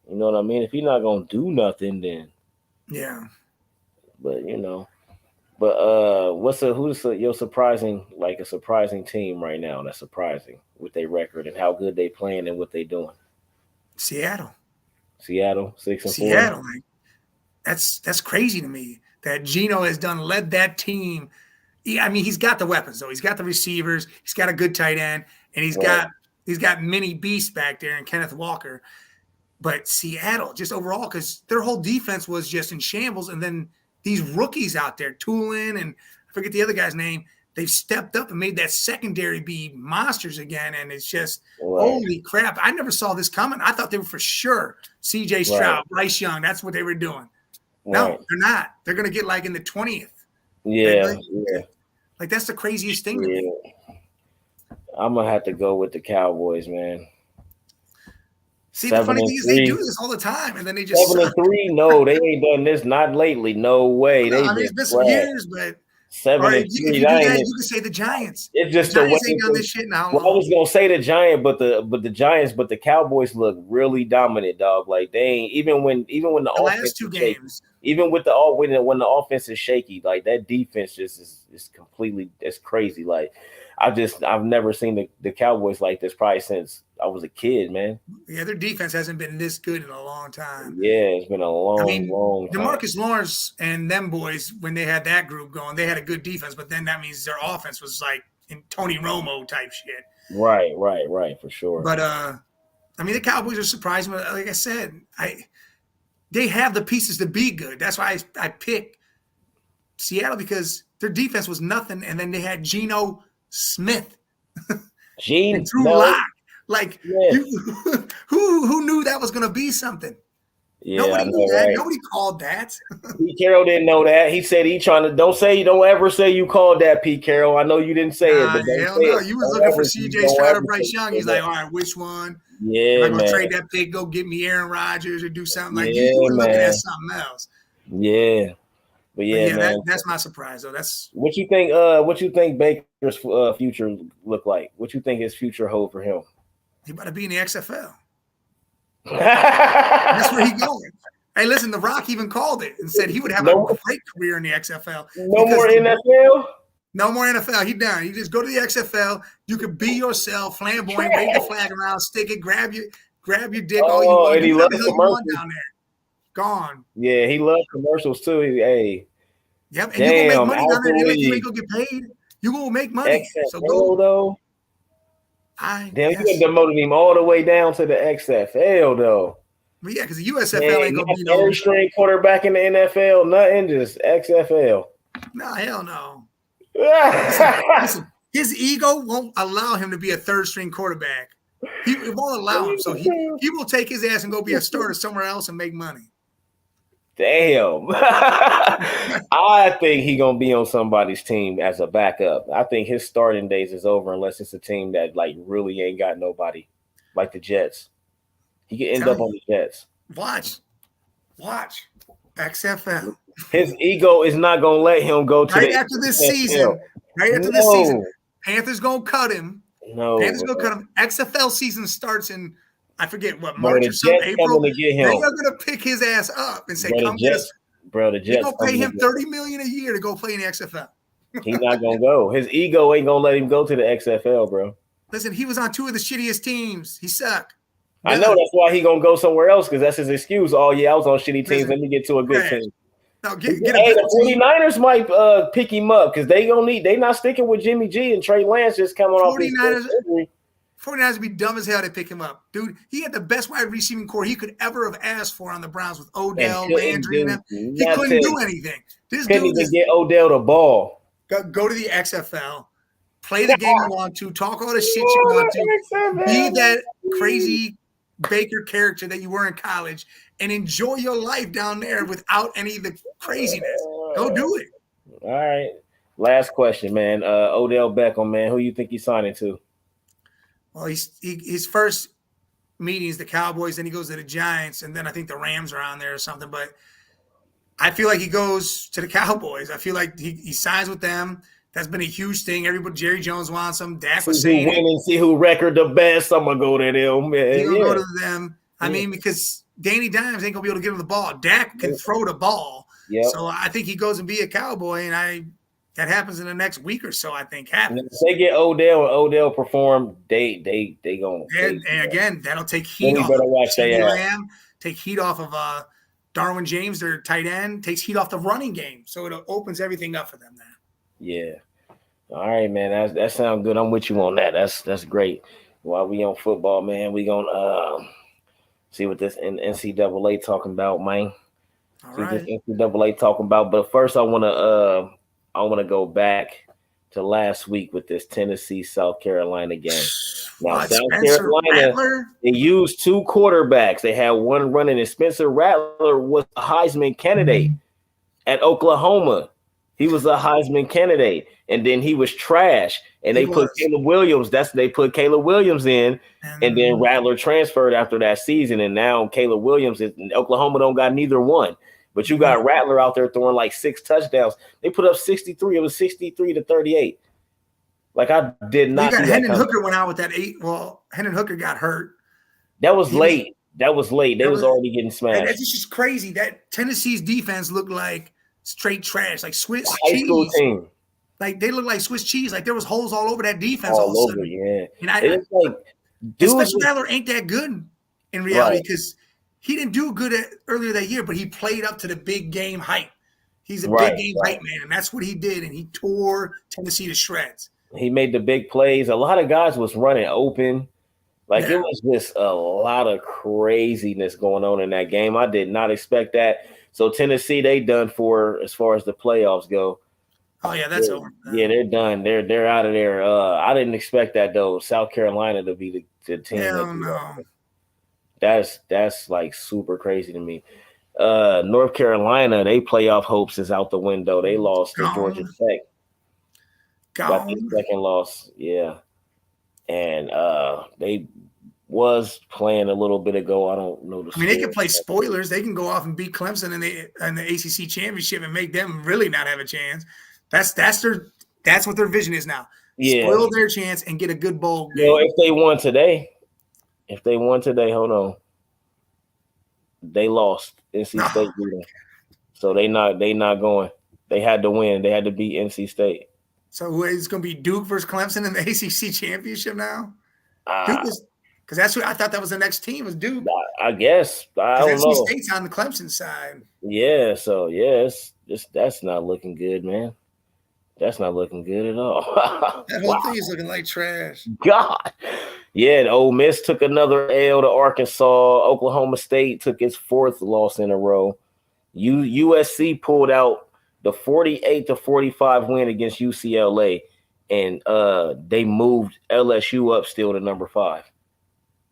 You know what I mean? If he's not gonna do nothing, then yeah. But who's your surprising team right now? That's surprising with their record and how good they playing and what they doing. Seattle 6-4. Seattle, like, that's crazy to me that Geno has led that team. He's got the weapons though. He's got the receivers. He's got a good tight end, and he's got many beasts back there and Kenneth Walker. But Seattle, just overall, because their whole defense was just in shambles, and then these rookies out there, Tulin and I forget the other guy's name, they've stepped up and made that secondary be monsters again. And it's just, holy crap. I never saw this coming. I thought they were for sure C.J. Stroud, Bryce Young. That's what they were doing. No, they're not. They're going to get like in the 20th. Yeah. Like that's the craziest thing to me. I'm going to have to go with the Cowboys, man. See, the funny thing is they do this all the time, and then they just 7-3. No, they ain't done this. Not lately. No way. It's been some years, but 7-3. You can say the Giants. It's just the Giants ain't done this shit now. Well, I was gonna say the Giants, but the Cowboys look really dominant, dog. Like they ain't even when the last two games, even with when the offense is shaky, like that defense just is completely crazy. Like I've never seen the Cowboys like this probably since I was a kid, man. Yeah, their defense hasn't been this good in a long time. Yeah, it's been a long time. DeMarcus Lawrence and them boys, when they had that group going, they had a good defense, but then that means their offense was like in Tony Romo type shit. Right, for sure. But the Cowboys are surprising. But like I said, they have the pieces to be good. That's why I pick Seattle because their defense was nothing, and then they had Geno Smith, Drew Lock. Like who knew that was going to be something? Yeah, nobody knew that. Right? Nobody called that. Pete Carroll didn't know that. He said he trying to don't ever say you called that, Pete Carroll. I know you didn't say it, but hell no. You was looking for C.J. Stroud or Bryce Young. He's like, all right, which one? Yeah, I'm gonna trade that pick, go get me Aaron Rodgers or do something like you were looking at something else. Yeah. But man. That's my surprise though. That's what you think. What you think Baker's future look like? What you think his future hold for him? He about to be in the XFL. That's where he's going. Hey, listen, The Rock even called it and said he would have a great career in the XFL. No more NFL? No more NFL. He's done. You just go to the XFL. You could be yourself, flamboyant, wave the flag around, stick it, grab your dick. All you want. And he loves commercials down there. Gone. Yeah, he loves commercials too. Hey. Yep, and you're gonna make money down there. You ain't gonna get paid. You're gonna make money. XFL, so go though. You demoted him all the way down to the XFL though. But yeah, because the USFL ain't gonna be no third string quarterback in the NFL, nothing, just XFL. No, hell no. Listen, his ego won't allow him to be a third string quarterback. He won't allow him. So he will take his ass and go be a starter somewhere else and make money. Damn. I think he gonna be on somebody's team as a backup. I think his starting days is over unless it's a team that like really ain't got nobody, like the Jets. He could end up on the Jets. Watch XFL. His ego is not gonna let him go to right after this season. Right after this season, Panthers gonna cut him. Panthers gonna cut him. XFL season starts in I forget what March or something, April. They are gonna pick his ass up and say, "Come get us." Bro, the Jets gonna pay him $30 million a year to go play in the XFL. He's not gonna go. His ego ain't gonna let him go to the XFL, bro. Listen, he was on two of the shittiest teams. He sucked. I know that's why he gonna go somewhere else because that's his excuse. Oh yeah, I was on shitty teams. Let me get to a good team. No, get the 49ers might pick him up because they not sticking with Jimmy G and Trey Lance just coming off his injury. 49ers would be dumb as hell to pick him up. Dude, he had the best wide receiving core he could ever have asked for on the Browns with Odell, Landry, and them. He couldn't do anything. This couldn't even get Odell the ball. Go to the XFL, play the game you want to, talk all the shit you want to, be that crazy Baker character that you were in college, and enjoy your life down there without any of the craziness. Go do it. All right. Last question, man. Odell Beckham, man. Who you think he's signing to? Well, his first meeting is the Cowboys, then he goes to the Giants, and then I think the Rams are on there or something. But I feel like he goes to the Cowboys. I feel like he signs with them. That's been a huge thing. Everybody, Jerry Jones wants him. Dak was saying win and see who record the best. I'm gonna go to them, man. He's gonna go to them. I mean, because Danny Dimes ain't gonna be able to give him the ball. Dak can throw the ball. Yep. So I think he goes and be a Cowboy, and that happens in the next week or so. I think happens. And if they get Odell and Odell perform, they gonna. And again, that'll take heat off. Better watch take heat off of Darwin James, their tight end. Takes heat off the running game, so it opens everything up for them now. Yeah. All right, man. That sounds good. I'm with you on that. That's great. While we on football, man, we gonna see what this NCAA talking about, man. All right. See what this NCAA talking about. But first, I wanna go back to last week with this Tennessee South Carolina game. Now, South Carolina, they used two quarterbacks. They had one running, and Spencer Rattler was a Heisman candidate at Oklahoma. He was a Heisman candidate, and then he was trash. And they put Caleb Williams. They put Caleb Williams in, and then Rattler transferred after that season. And now Caleb Williams Oklahoma don't got neither one. But you got Rattler out there throwing like 6 touchdowns. They put up 63. It was 63-38. Like I did not. You got Hendon Hooker went out with that 8. Well, Hendon Hooker got hurt. That was late. They was already getting smashed. That's just crazy. That Tennessee's defense looked like straight trash, like Swiss high cheese. School team. Like they look like Swiss cheese. Like there was holes all over that defense. All over, yeah. And it's like, Spencer Rattler ain't that good in reality because he didn't do good earlier that year, but he played up to the big game hype. He's a big game hype man, and that's what he did. And he tore Tennessee to shreds. He made the big plays. A lot of guys was running open. Like it was just a lot of craziness going on in that game. I did not expect that. So Tennessee, they done for as far as the playoffs go. Oh yeah, that's over. Yeah, they're done. They're out of there. I didn't expect that though. South Carolina to be the team. Hell no. That's like super crazy to me. North Carolina, they playoff hopes is out the window. They lost to Georgia Tech. Got the second loss, yeah. And they was playing a little bit ago. I don't know the. I mean, they can play spoilers. They can go off and beat Clemson in the ACC championship and make them really not have a chance. That's what their vision is now. Yeah. Spoil their chance and get a good bowl game. You know, if they won today, hold on. They lost. NC State beat them. So they not going. They had to win. They had to beat NC State. So it's going to be Duke versus Clemson in the ACC championship now? Duke is because that's what I thought that was the next team was Duke. I guess. I don't know. NC State's on the Clemson side. Yeah, so yes, that's not looking good, man. That's not looking good at all. That whole thing is looking like trash. God. Yeah, the Ole Miss took another L to Arkansas. Oklahoma State took its 4th loss in a row. USC pulled out the 48-45 win against UCLA, and they moved LSU up still to number 5.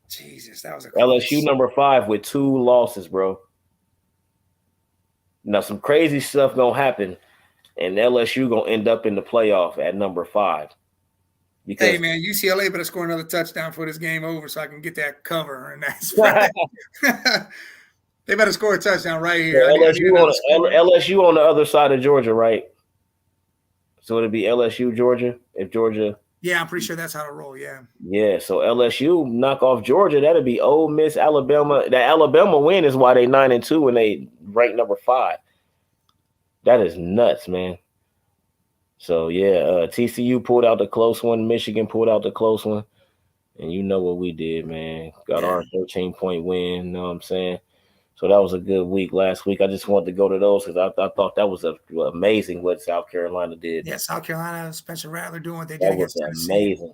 Jesus, that was a LSU close. number 5 with 2 losses, bro. Now some crazy stuff gonna happen, and LSU gonna end up in the playoff at number 5. Hey Because man, UCLA better score another touchdown for this game over so I can get that cover and that spread. They better score a touchdown right here. I need another score. LSU on the other side of Georgia, right? So it'd be LSU Georgia if Georgia. Yeah, I'm pretty sure that's how to roll. Yeah. Yeah, so LSU knock off Georgia. That'd be Ole Miss, Alabama. That Alabama win is why they 9-2 and they ranked number 5. That is nuts, man. So yeah, TCU pulled out the close one. Michigan pulled out the close one, and you know what we did, man. Got Yeah. our 13-point win. You know what I'm saying? So that was a good week last week. I just wanted to go to those because I thought that was amazing what South Carolina did. Yeah, South Carolina, Spencer Rattler doing what they did That was against Tennessee. amazing.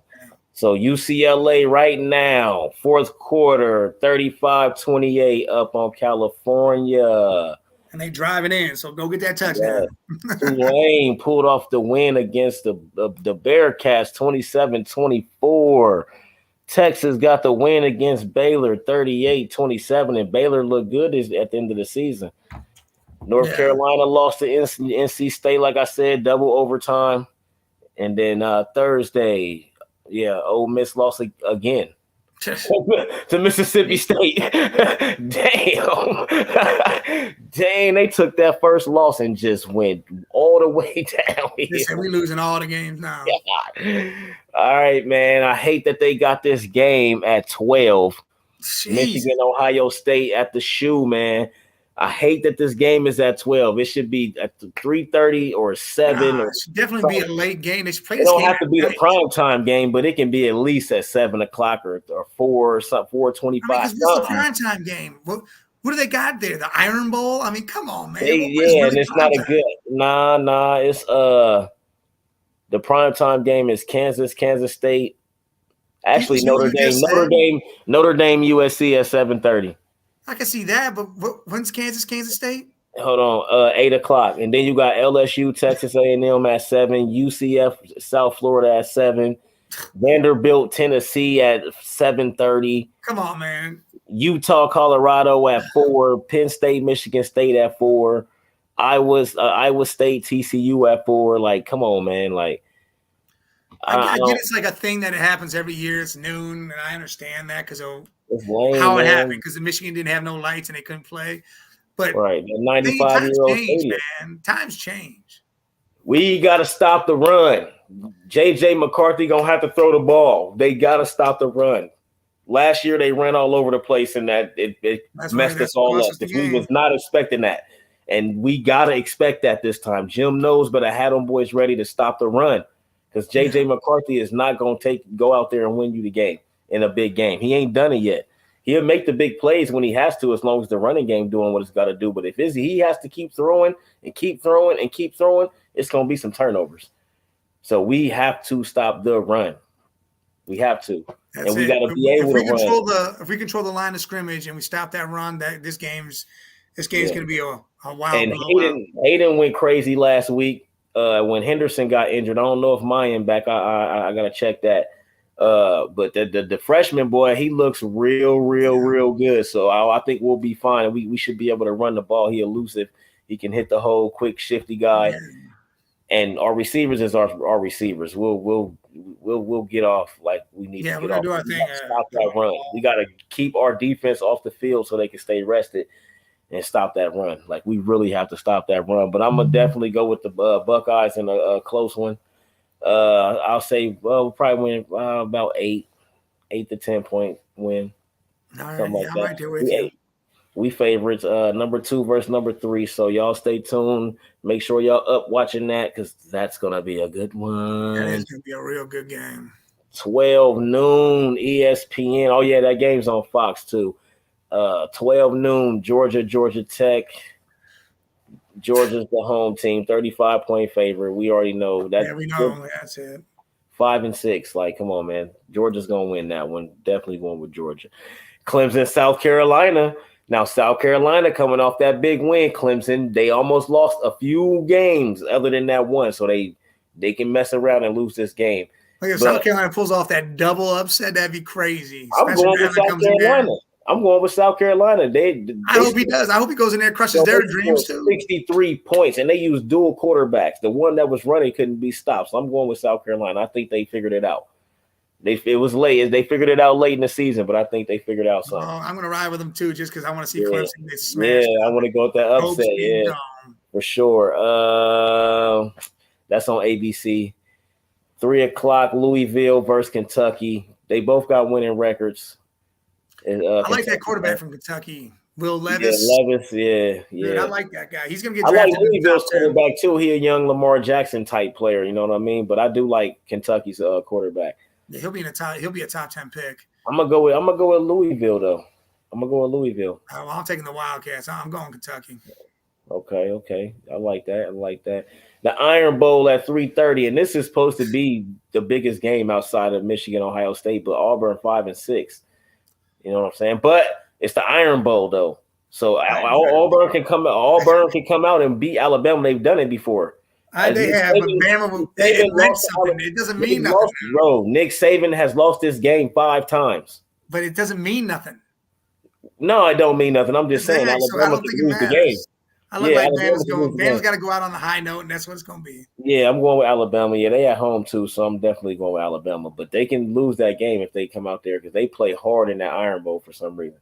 So UCLA right now, fourth quarter, 35-28 up on California. And they driving in, so go get that touchdown. Yeah. Tulane pulled off the win against the Bearcats, 27-24. Texas got the win against Baylor, 38-27, and Baylor looked good at the end of the season. North Carolina lost to NC State, like I said, double overtime. And then Thursday, Ole Miss lost again to Mississippi State. Damn. Dang, they took that first loss and just went all the way down. They said we losing all the games now. All right, man. I hate that they got this game at 12. Jeez. Michigan, Ohio State at the shoe, man. I hate that this game is at 12. It should be at 3:30 or 7. It should definitely be a late game. They should play it this don't game have to be the prime time game, but it can be at least at 7 o'clock or 4 or something, 4:25. Because this is a prime time game. What do they got there? The Iron Bowl? I mean, come on, man. And it's not a good. Nah. It's the prime time game is Kansas State. Actually, Notre Dame, USC at 7:30. I can see that, but when's Kansas State? Hold on, 8 o'clock, and then you got LSU, Texas A&M at 7, UCF, South Florida at 7, Vanderbilt, Tennessee at 7:30. Come on, man. Utah, Colorado at 4, Penn State, Michigan State at 4, Iowa State, TCU at 4. Like, come on, man. Like, I get it's like a thing that it happens every year. It's noon, and I understand that because how it happened, because the Michigan didn't have no lights and they couldn't play. But right, the 95-year-old stadium. Man. Times change. We got to stop the run. JJ McCarthy gonna have to throw the ball. They got to stop the run. Last year they ran all over the place, and that it messed us all up. We was not expecting that, and we got to expect that this time. Jim knows, but I had them boys ready to stop the run because JJ McCarthy is not gonna go out there and win you the game in a big game. He ain't done it yet. He'll make the big plays when he has to, as long as the running game doing what it's got to do. But if he has to keep throwing and keep throwing and keep throwing, it's going to be some turnovers. So we have to stop the run. We have to. And we got to be able to run. If we control the line of scrimmage and we stop that run, this game's going to be a wild. And Hayden went crazy last week when Henderson got injured. I don't know if Mayan back. I got to check that. But the freshman boy, he looks real good. So I think we'll be fine. We should be able to run the ball. He elusive. He can hit the hole, quick, shifty guy. Yeah. And our receivers is our receivers. We'll get off like we need to get off. Do our thing. Stop that run. We got to keep our defense off the field so they can stay rested and stop that run. Like, we really have to stop that run. But I'm gonna definitely go with the Buckeyes in a close one. I'll say, we'll probably win about 8 to 10 point win. All right, like I'm right there with you. We favorites, number 2 versus number 3. So y'all stay tuned. Make sure y'all up watching that because that's gonna be a good one. That is gonna be a real good game. 12 noon, ESPN. Oh yeah, that game's on Fox too. 12 noon, Georgia Tech. Georgia's the home team, 35-point favorite. We already know that. Yeah, we know. That's it. 5-6. Like, come on, man. Georgia's gonna win that one. Definitely going with Georgia. Clemson, South Carolina. Now, South Carolina coming off that big win. Clemson, they almost lost a few games other than that one, so they can mess around and lose this game. Like if But South Carolina pulls off that double upset, that'd be crazy. I'm Spencer going with Rattler South comes in there. Carolina. I'm going with South Carolina. I hope he does. I hope he goes in there and crushes their dreams too. 63 points, and they used dual quarterbacks. The one that was running couldn't be stopped. So I'm going with South Carolina. I think they figured it out. It was late. They figured it out late in the season, but I think they figured out something. I'm going to ride with them too, just because I want to see Yeah. Clemson get smashed. Yeah, I want to go with that upset. Yeah, for sure. That's on ABC. 3:00, Louisville versus Kentucky. They both got winning records. I like that quarterback from Kentucky, Will Levis. Yeah, Levis, yeah. Dude, I like that guy. He's going to get I drafted. like Louisville's quarterback too. He a young Lamar Jackson type player. You know what I mean? But I do like Kentucky's quarterback. Yeah, he'll be a top 10 pick. I'm gonna go with Louisville though. I'm gonna go with Louisville. Well, I'm taking the Wildcats. I'm going Kentucky. Okay. I like that. The Iron Bowl at 3:30, and this is supposed to be the biggest game outside of Michigan, Ohio State, but Auburn 5-6. You know what I'm saying? But it's the Iron Bowl though, so Auburn can come out and beat Alabama. They've done it before. They have, but Bama meant something. It doesn't mean nothing. Bro, Nick Saban has lost this game 5 times. But it doesn't mean nothing. No, it don't mean nothing. I'm just saying Alabama can lose the game. I look like Bama's got to go out on the high note, and that's what it's going to be. Yeah, I'm going with Alabama. Yeah, they at home too, so I'm definitely going with Alabama. But they can lose that game if they come out there because they play hard in that Iron Bowl for some reason.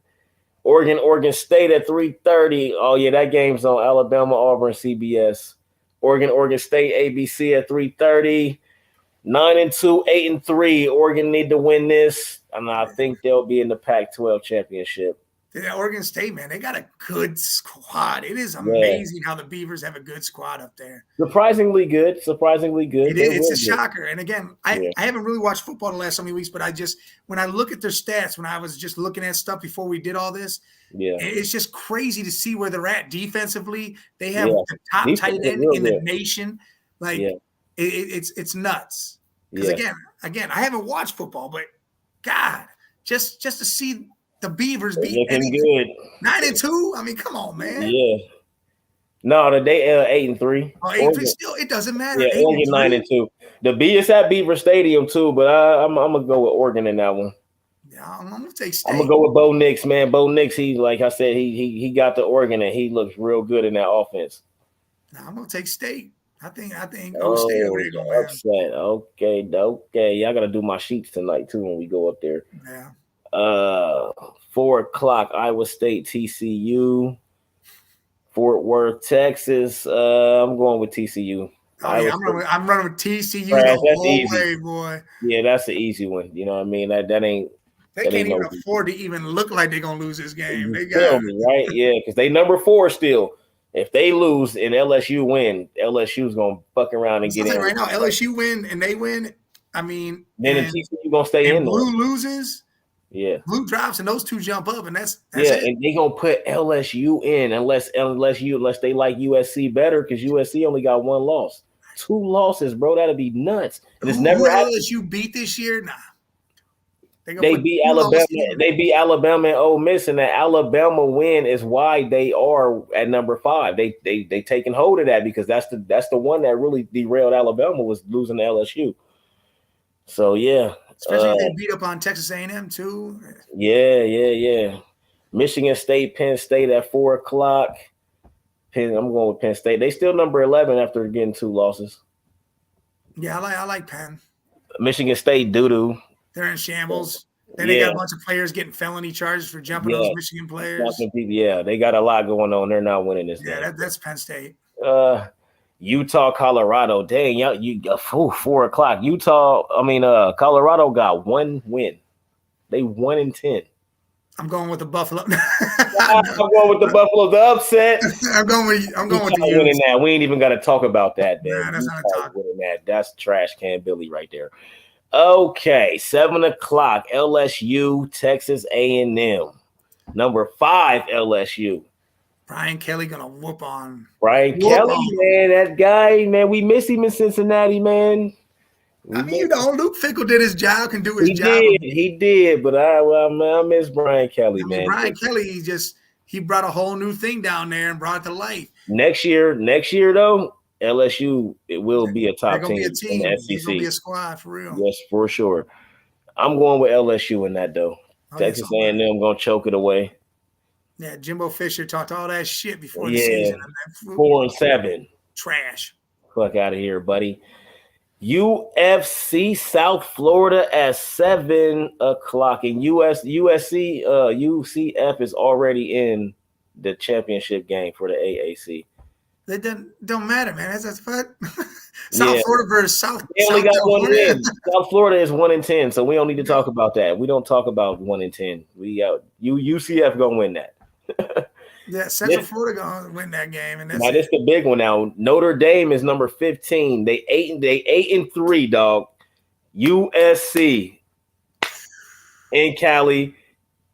Oregon State at 3:30. Oh yeah, that game's on Alabama, Auburn, CBS. Oregon State, ABC at 3:30. 9-2, 8-3. Oregon need to win this, and I think they'll be in the Pac-12 championship. Yeah, Oregon State, man, they got a good squad. It is amazing how the Beavers have a good squad up there. Surprisingly good. It is. It's a shocker. And again, I haven't really watched football the last so many weeks, but when I look at their stats, when I was just looking at stuff before we did all this, it's just crazy to see where they're at defensively. They have the top tight end in the nation. Like it's nuts. Because again, I haven't watched football, but God, just to see the Beavers beat looking good. 9-2. I mean, come on, man. Yeah. No, they 8-3. Oh, 8-3 still, it doesn't matter. Yeah, Oregon 9-2. The B is at Beaver Stadium too, but I'm gonna go with Oregon in that one. Yeah, I'm gonna take State. I'm gonna go with Bo Nix, man. Bo Nix, he like I said, he got the Oregon and he looks real good in that offense. Now I'm gonna take State. I think Go State over there gonna upset. Okay. Y'all gotta do my sheets tonight too when we go up there. Yeah. 4:00, Iowa State, TCU, Fort Worth, Texas. I'm going with TCU. Oh, yeah, I'm running with TCU the whole easy. way, boy. Yeah, that's the easy one. You know what I mean? That ain't. They can't even afford to even look like they're gonna lose this game. They got me, right? Yeah, because they number 4 still. If they lose and LSU win, LSU's gonna fuck around and get in. Right now, LSU win and they win. I mean, then the TCU gonna stay in. Blue loses. Yeah, Blue drops and those two jump up, and that's it. And they gonna put LSU in unless they like USC better because USC only got 1 loss, 2 losses, bro. That'd be nuts. And it's never LSU beat this year. Nah, they beat Alabama. They beat Alabama and Ole Miss, and that Alabama win is why they are at number 5. They taking hold of that because that's the one that really derailed Alabama was losing to LSU. So yeah. Especially if they beat up on Texas A&M too. Yeah. Michigan State, Penn State at 4:00. I'm going with Penn State. They still number 11 after getting 2 losses. Yeah, I like Penn. Michigan State doo-doo. They're in shambles. Then they got a bunch of players getting felony charges for jumping those Michigan players. Yeah, they got a lot going on. They're not winning this game. Yeah, that's Penn State. Utah, Colorado. Dang, you 4:00. Colorado got 1 win. They 1-10. I'm going with the Buffalo. I'm going with the Buffalo. The upset. I'm going with the winning that. We ain't even got to talk about that. Nah, that's not a talk. Winning that. That's trash can Billy right there. Okay, 7:00. LSU, Texas A&M. Number 5 LSU. Brian Kelly gonna whoop on. Brian Kelly, man, that guy, man. We miss him in Cincinnati, man. Luke Fickell did his job, can do his job. He did, but I miss Brian Kelly, man. Brian Kelly, he brought a whole new thing down there and brought it to life. Next year though, LSU, it will be a They're top gonna team be a in the team. They're gonna be SEC. a squad for real. Yes, for sure. I'm going with LSU in that though. Oh yeah, Texas A&M gonna choke it away. yeah. Jimbo Fisher talked all that shit before the Yeah, season, and 4-7. trash. Fuck out of here, buddy. UFC South Florida at 7:00, and USC UCF is already in the championship game for the AAC. That don't matter, man. That's what South Yeah, Florida versus South they only got one California. win. South Florida is 1-10, so we don't need to talk about that. We don't talk about 1-10. UCF gonna win that. Yeah, Central Florida gonna win that game, and that's Now this it. the big one. Now Notre Dame is number 15. They 8-3, dog. USC in Cali,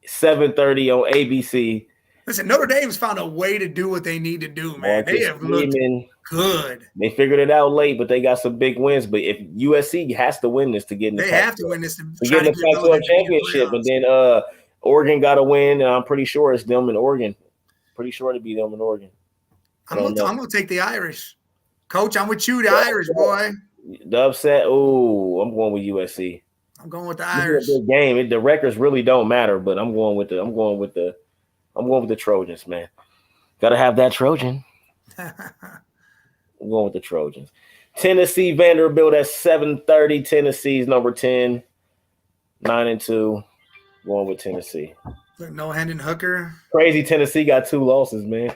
7:30 on ABC. Listen, Notre Dame's found a way to do what they need to do, man. They Marcus have looked Freeman. good. They figured it out late, but they got some big wins. But if USC has to win this to get in the They Pac-12, have to win this to to try get in to the get Pac-12 relevant to be in the championship, and playoffs. then Oregon got to win, and I'm pretty sure it's them in Oregon. Pretty sure to be them in Oregon. I'm gonna take the Irish, Coach. I'm with you, the Irish boy. The upset. Oh, I'm going with USC. I'm going with the This Irish. is a big game. The records really don't matter, but I'm going with the Trojans, man. Got to have that Trojan. I'm going with the Trojans. Tennessee Vanderbilt at 7:30. Tennessee's number 10, 9-2. Going with Tennessee. No Hendon Hooker. Crazy Tennessee got 2 losses, man.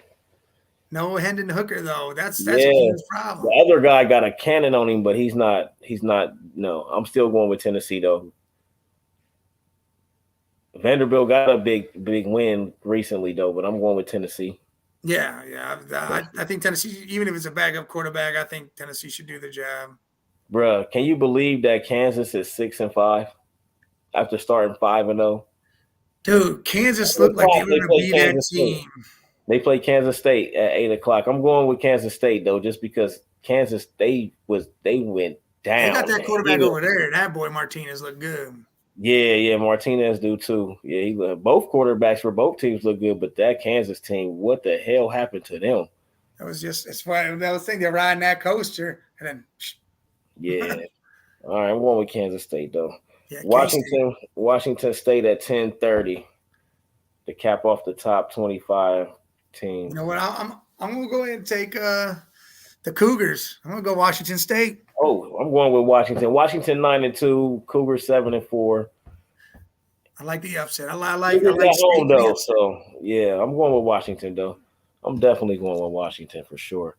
No Hendon Hooker though. That's a Yeah. huge problem. The other guy got a cannon on him, but he's not. No, I'm still going with Tennessee though. Vanderbilt got a big win recently though, but I'm going with Tennessee. Yeah. I think Tennessee, even if it's a backup quarterback, I think Tennessee should do the job. Bruh, can you believe that Kansas is 6-5 after starting 5-0? Dude, Kansas looked like they were going to be that team. They play Kansas State at 8:00. I'm going with Kansas State though, just because Kansas State went down. They got that quarterback over there. That boy Martinez looked good. Yeah, Martinez do too. Yeah, both quarterbacks for both teams look good, but that Kansas team, what the hell happened to them? It's why that was thing. They're riding that coaster, and then yeah. All right, I'm going with Kansas State though. Yeah, Washington State at 10:30 to cap off the top 25 team. You know what? I'm gonna go ahead and take the Cougars. I'm gonna go Washington State. Oh, I'm going with Washington. Washington 9-2, Cougars 7-4. I like the upset. I like home though. So yeah, I'm going with Washington though. I'm definitely going with Washington for sure.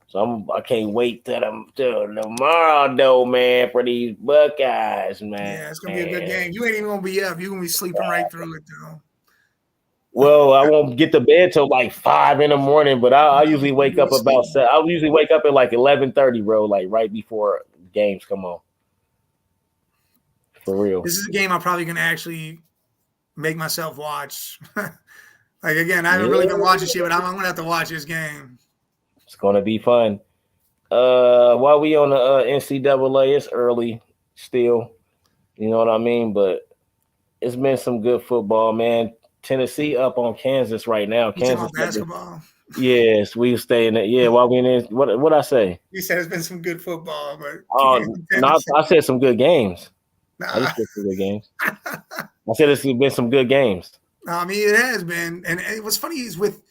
So I can't wait till tomorrow though, man, for these Buckeyes, man. Yeah, it's gonna be a good game. You ain't even gonna be up. You're gonna be sleeping right through it though. Well, I won't get to bed till like 5 a.m, but I usually wake up about 7. I usually wake up at like 11:30, bro, like right before games come on. For real. This is a game I'm probably gonna actually make myself watch. Like again, I haven't really been watching shit, but I'm gonna have to watch this game. It's gonna be fun. While we on the NCAA, it's early still. You know what I mean? But it's been some good football, man. Tennessee up on Kansas right now. Kansas basketball. Yes, we stay in it. Yeah, while we in it, what I say? You said it's been some good football, but no, I said some good games. Nah. I just said some good games. I said it's been some good games. I mean, it has been, and what's funny is with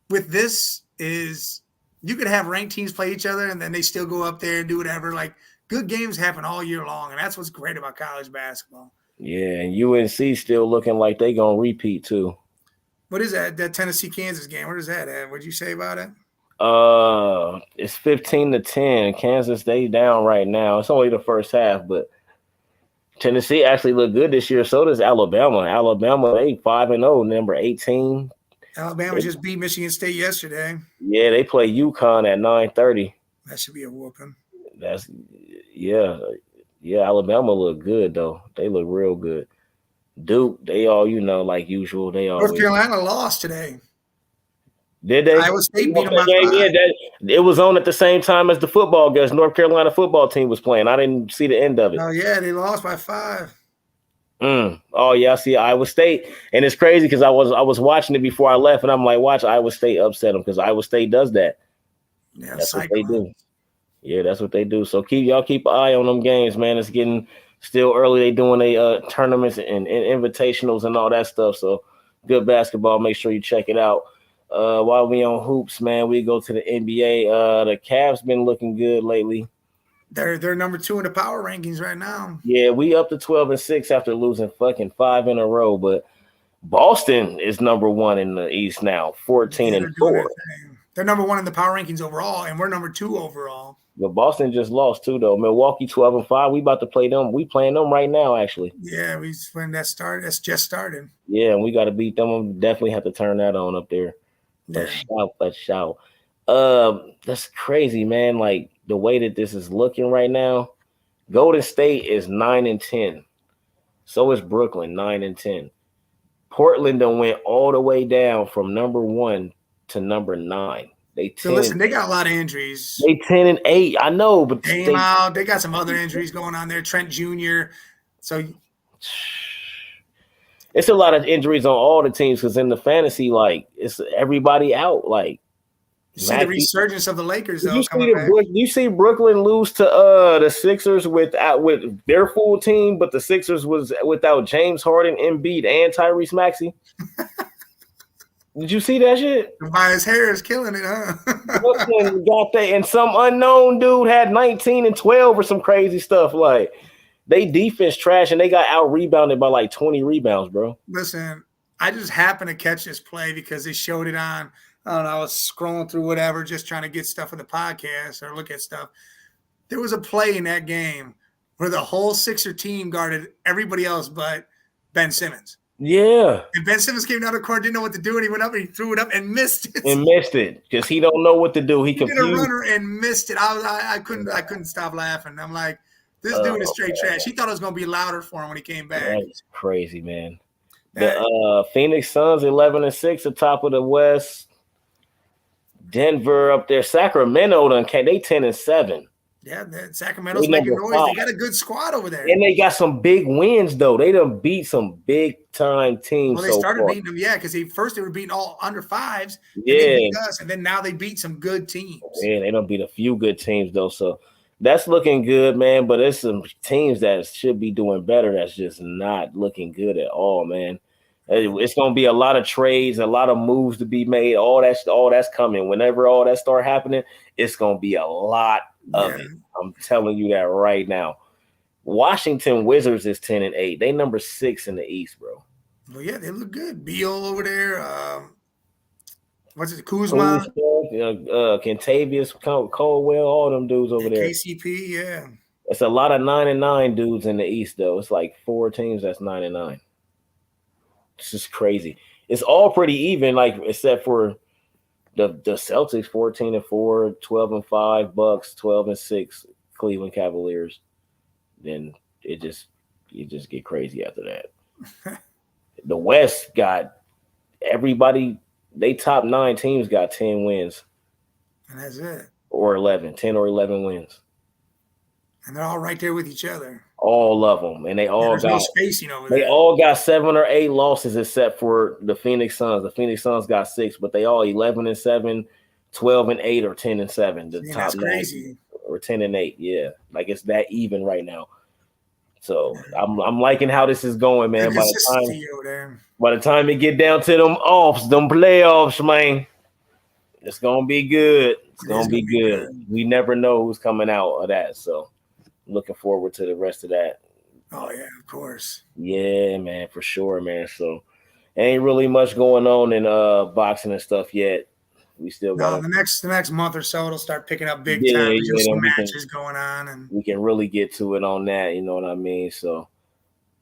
this is you could have ranked teams play each other, and then they still go up there and do whatever. Like good games happen all year long, and that's what's great about college basketball. Yeah, and UNC still looking like they gonna repeat too. What is that Tennessee Kansas game? What is that at? What'd you say about it? It's 15-10. Kansas, they down right now. It's only the first half, but Tennessee actually looked good this year. So does Alabama. Alabama, they 5-0, number 18. Alabama just beat Michigan State yesterday. Yeah, they play UConn at 9:30. That should be a whooping. Yeah, Alabama look good though. They look real good. Duke, they all like usual. They all North Carolina lost today. Did they? Iowa State beat them by 5. It was on at the same time as the football guys. North Carolina football team was playing. I didn't see the end of it. Oh yeah, they lost by 5. Oh yeah, I see Iowa State, and it's crazy because I was watching it before I left, and I'm like, watch Iowa State upset them because Iowa State does that. Yeah, that's what they do. Yeah, that's what they do. So keep an eye on them games, man. It's getting still early. They doing a tournaments and invitationals and all that stuff. So good basketball. Make sure you check it out. While we on hoops, man, we go to the NBA. The Cavs been looking good lately. They're number 2 in the power rankings right now. Yeah, we up to 12-6 after losing fucking 5 in a row. But Boston is number 1 in the East now, 14 Yeah, and they're doing their 4. thing. They're number 1 in the power rankings overall, and we're number 2 overall. But Boston just lost too, though. Milwaukee 12-5. We about to play them. We playing them right now, actually. Yeah, when that started, that's just started. Yeah, and we got to beat them. We definitely have to turn that on up there. Yeah. Let's shout. That's crazy, man. Like the way that this is looking right now. Golden State is 9-10. So is Brooklyn 9-10. Portland done went all the way down from number 1 to number 9. They 10. So listen, they got a lot of injuries. They 10-8. I know, but they got some other injuries going on there. Trent Jr. So it's a lot of injuries on all the teams because in the fantasy, like it's everybody out. Like you see the resurgence of the Lakers, though. You see Brooklyn lose to the Sixers with their full team, but the Sixers was without James Harden, Embiid, and Tyrese Maxey. Did you see that shit? Tobias Harris killing it, huh? Brooklyn got that, and some unknown dude had 19 and 12 or some crazy stuff. Like they defense trash, and they got out rebounded by like 20 rebounds, bro. Listen, I just happened to catch this play because they showed it on. I don't know. I was scrolling through whatever, just trying to get stuff for the podcast or look at stuff. There was a play in that game where the whole Sixer team guarded everybody else but Ben Simmons. Yeah. And Ben Simmons came down the court, didn't know what to do, and he went up and he threw it up and missed it. And missed it because he don't know what to do. He confused. Did a runner and missed it. I couldn't stop laughing. I'm like, this dude is straight trash. He thought it was gonna be louder for him when he came back. That's crazy, man. The Phoenix Suns 11-6, atop of the West. Denver up there. Sacramento done came. They 10-7. Yeah, Sacramento's making noise. They got a good squad over there. And they got some big wins, though. They done beat some big-time teams. Well, they started beating them, yeah, because first they were beating all under fives. Yeah. And then now they beat some good teams. Yeah, they done beat a few good teams, though. So that's looking good, man. But there's some teams that should be doing better that's just not looking good at all, man. It's going to be a lot of trades, a lot of moves to be made. All that's coming. Whenever all that start happening, it's going to be a lot of it. I'm telling you that right now. Washington Wizards is 10-8. They number 6 in the East, bro. Well, yeah, they look good. Beal over there. What's it? Kuzma. Kentavious Caldwell, all them dudes over there. KCP, yeah. It's a lot of 9-9 dudes in the East, though. It's like 4 teams that's 9-9. It's just crazy. It's all pretty even, like except for the Celtics 14-4, 12-5, Bucks 12-6, Cleveland Cavaliers. Then you just get crazy after that. The West got everybody. They top 9 teams got 10 wins, and that's it. Or 10 or 11 wins. And they're all right there with each other. All of them, and they all got no spacing over there. They all got 7 or 8 losses, except for the Phoenix Suns. The Phoenix Suns got 6, but they all 11-7, 12-8, or 10-7. The top that's crazy. 9 or 10-8. Yeah, like it's that even right now. So I'm liking how this is going, man. By the time it get down to them playoffs, man, it's gonna be good. It's gonna be good. We never know who's coming out of that, so. Looking forward to the rest of that. Oh, yeah, of course. Yeah, man, for sure, man. So ain't really much going on in boxing and stuff yet. We still got the next month or so it'll start picking up big time. There's some matches going on, and we can really get to it on that, you know what I mean? So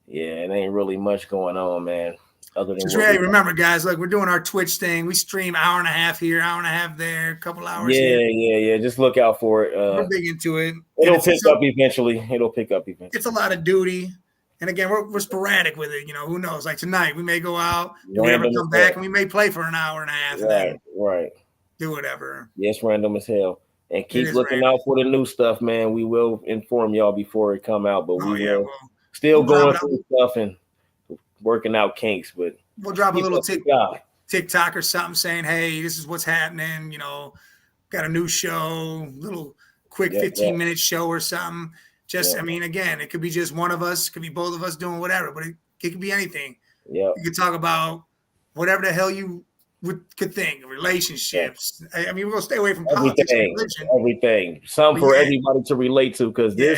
yeah, it ain't really much going on, man. Other than just really remember, guys, look, we're doing our Twitch thing. We stream hour and a half here, hour and a half there, a couple hours here. Yeah. Just look out for it. We're big into it. It'll pick up eventually. It's a lot of duty. And again, we're sporadic with it. You know, who knows? Like tonight, we may go out, we never come back, and we may play for an hour and a half. Right. Do whatever. Yeah, it's random as hell. And keep looking out for the new stuff, man. We will inform y'all before it come out, but we will still going through stuff and working out kinks, but we'll drop a little TikTok or something saying, hey, this is what's happening, you know, got a new show, little quick Yep, 15-minute show or something. Just, yep, I mean, again, it could be just one of us, it could be both of us doing whatever, but it could be anything. yep. You could talk about whatever the hell you could think, Yeah. relationships. I mean, we're gonna stay away from politics and religion. Everything. Some But for yeah, everybody to relate to, because yeah,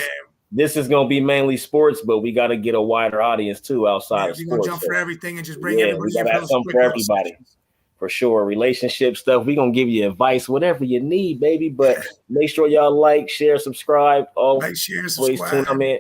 this is gonna be mainly sports, but we got to get a wider audience too outside yeah. of We're gonna sports. jump for So everything and just bring yeah, we everybody in gotta for have those something quick for little everybody. sessions. For sure. Relationship stuff. We're gonna give you advice, whatever you need, baby. But make sure y'all like, share, subscribe. Like, share, and Always tune subscribe. them in.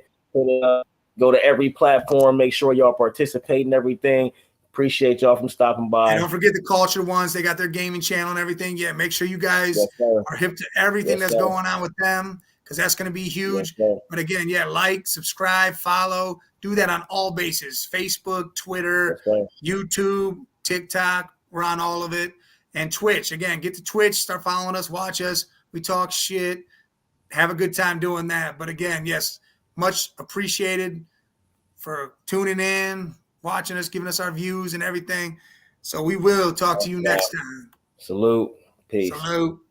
Go to every platform. Make sure y'all participate in everything. Appreciate y'all from stopping And by. don't forget the Culture Ones. They got their gaming channel and everything. Yeah, make sure you guys Yes, sir. are hip to everything Yes, that's sir. going on with them, because that's going to be Yes, huge. sir. But again, yeah, like, subscribe, follow. Do that on all bases: Facebook, Twitter, Yes, sir. YouTube, TikTok. We're on all of it. And Twitch. Again, get to Twitch. Start following us. Watch us. We talk shit. Have a good time doing that. But again, yes, much appreciated for tuning in, watching us, giving us our views and everything. So we will talk to you next time. Salute. Peace. Salute.